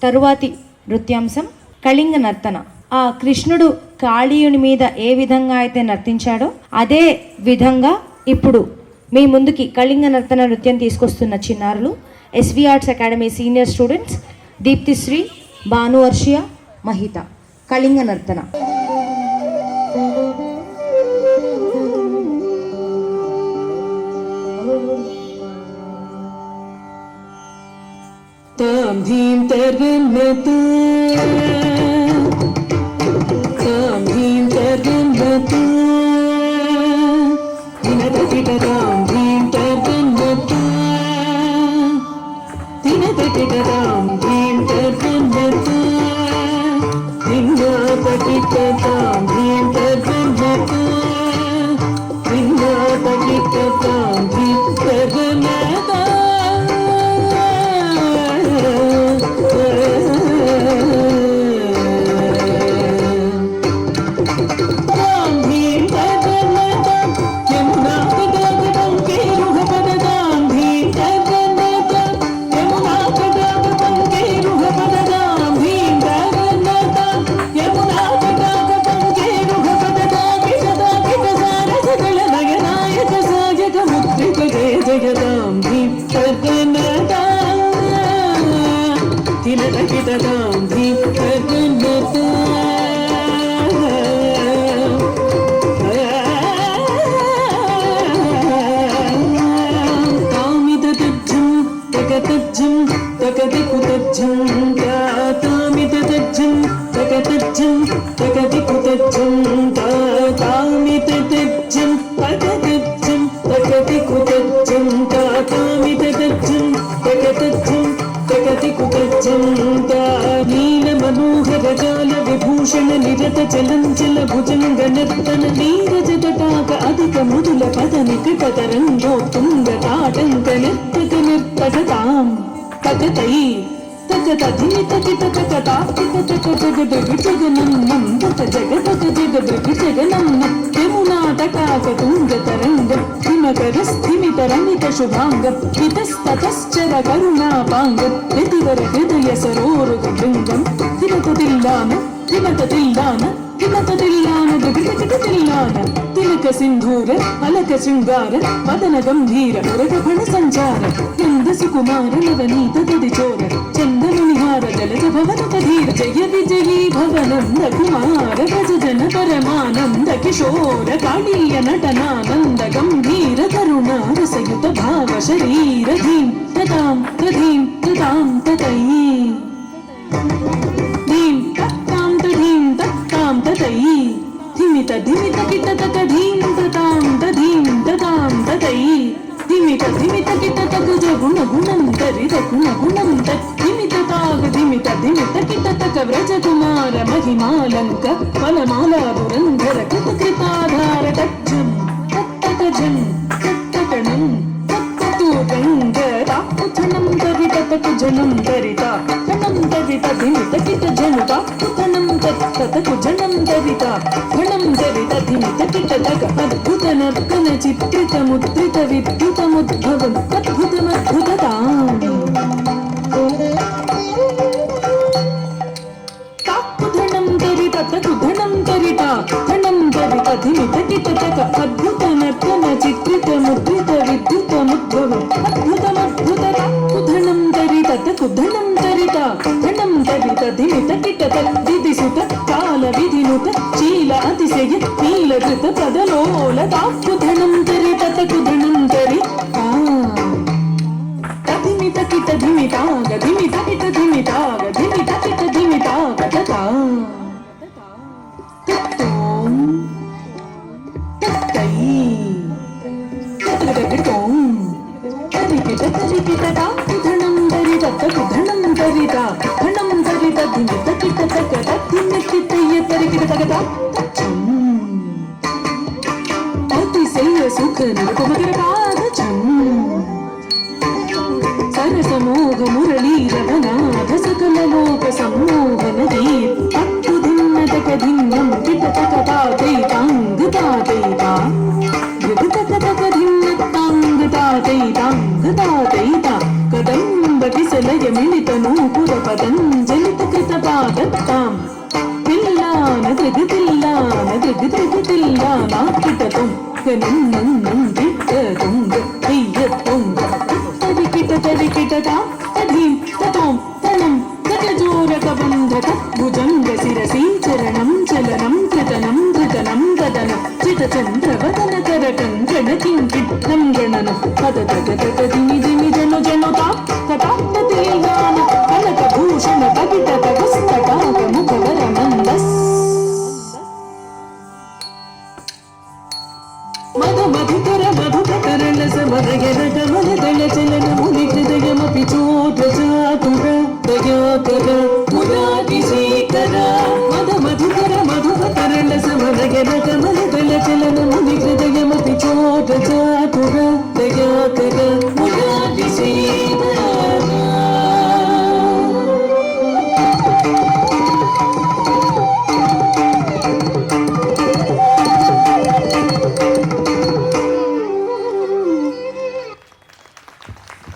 తరువాతి నృత్యాంశం కళింగ నర్తన. ఆ కృష్ణుడు కాళీయుని మీద ఏ విధంగా అయితే నర్తించాడో అదే విధంగా ఇప్పుడు మీ ముందుకి కళింగ నర్తన నృత్యం తీసుకొస్తున్న చిన్నారులు SV Arts Academy senior students Deeptisri, Bhanuvarshiya, Mahita. Kalinga నర్తన. ताम धीम तरगमत ताम धीम तरगमत दिनदकिट ताम धीम तरगमत दिनदकिट ताम धीम तरगमत दिनदकिट ताम धीम तरगमत दिनदकिट ताम धीम तरगमत విభూషణ నిరత చలంచల భుజంగ నర్తన నీరజ తటాక అధిక మృదుల పద నికట తరంగోత్తుంగ తాటంక నిర్తక నిర్తకతాం తకతై తకతధిని తకిట తకతాకిట తక జగదృగి జగనన్నం తక జగతక జగదృగి జగనన్నం యమునా తటాక తుంగ తరంగ హిమకర స్థిమిత రమిత శుభాంగ హితస్తతశ్చర కరుణాపాంగ ప్రతివర హృదయ సరోరుగ బృంగం హిమత తిల్లాన హిమత తిల్లాన హిమత తిల్లాన దిగిట తిల్లాన తిలక సింధూర అలక శృంగార మదన గంభీర మురగఫణ సంచార నంద సుకుమార నవనీత దది చోర చందన నిహార జలజ భవన కధీర జయ విజయీ భవనంద కుమార భజ జన పరమానంద కిశోర కాళీయ నటనానంద గంభీర కరుణ రసయుత భావ శరీర ధీం తతాం తధీం తతాం తతై ధీం తత్తాం తధీం తత్తాం తతై ధిమిత ధిమిత కిట తక ధీం తతాం తధీం తతాం తతై ధిమిత ధిమిత కిట తక జగుణ గుణం తరిత గుణ గుణం తద్ధిమిత తాగ ధిమిత ధిమిత కిట తక వ్రజ కుమార మహిమాలంక ఫలమాలా పురంధర కృత కృతాధార తజ్జం తత్తకజం తత్తకణం తత్తు రంగ తాకుథనం తరిత తక జనం తరిత ఘనం తరిత ధిమిత కిట జనుత కుథనం తత్తకు జనం తరిత ఘనం తరిత ధిమిత కిట తక అద్భుత నర్తన చిత్రిత ముద్రిత విద్యుతముద్భవం అద్భుతమద్భుతతాం తాకుధనం తరిత తకు ధనం తరిత ఘనం తరిత ధిమిత కిట తక అద్భుత నర్తన చిత్రిత ముద్రిత విద్యుతముద్భవం అద్భుతమద్భుత తాకుధనం తరిత తకు ధనం తరిత ఘనం తరిత ధిమిత కిట తద్దిదిసుత కాల విధినుత శీల అతిశయ నీలకృత పదలోల తాకుధనం తరిత తకు ధనం తరి తధిమిత కిట ధిమితాగ ధిమిత కిట ధిమితాగ ధిమిత కిట ధిమితాగ తతా తత్తోం తత్తై తత్రగటోం తరికిట తరికిట తాకుధనం తరిత తకు ధనం తరిత ఘనం తరిత ధిమిత కిట తక తద్ధిమికితయ్య తరికిట తగత తచ్చం అతిశయ సుఖ నిరుపమగర పాదచం సరసమోహ మురళీ రవనాథ సకల లోక సమ్మోహన దీప్ అత్తు ధిన్న తక ధిన్నం కిట తక తాతైతాంగ తాతైతా యుగ తక తక ధిన్న తాంగ తాతైతాంగ తాతైతా కదంబ కిసలయ మిళిత నూపుర పతంజలి తానాకిటతం కనిన్నం కిటతుంగ అయ్యతుంగ తరికిట తరికిటత తధీం తతోం తనం గజజోరకబంధక భుజంగ శిరసి చరణం చలనం కృతనం ధృతనం గదనం చితచంద్రవదన కరకంకణ కింకిణం గణనం పదతగతదిమి దిమి జను జనుతా తటాపతిగాన కనక భూషణ కవిత పుస్తకాక ముఖవర మందస్ మధు మధుకర మధుకరణ సమరగర కమల దళ చలన ముని హృదయమపి చోట చాతుర దయాకర మురారిశేఖర మధు మధుకర మధుకరణ సమరగర కమల దళ చలన ముని హృదయమపి చోట చాతుర దయాకర మురారిశేఖర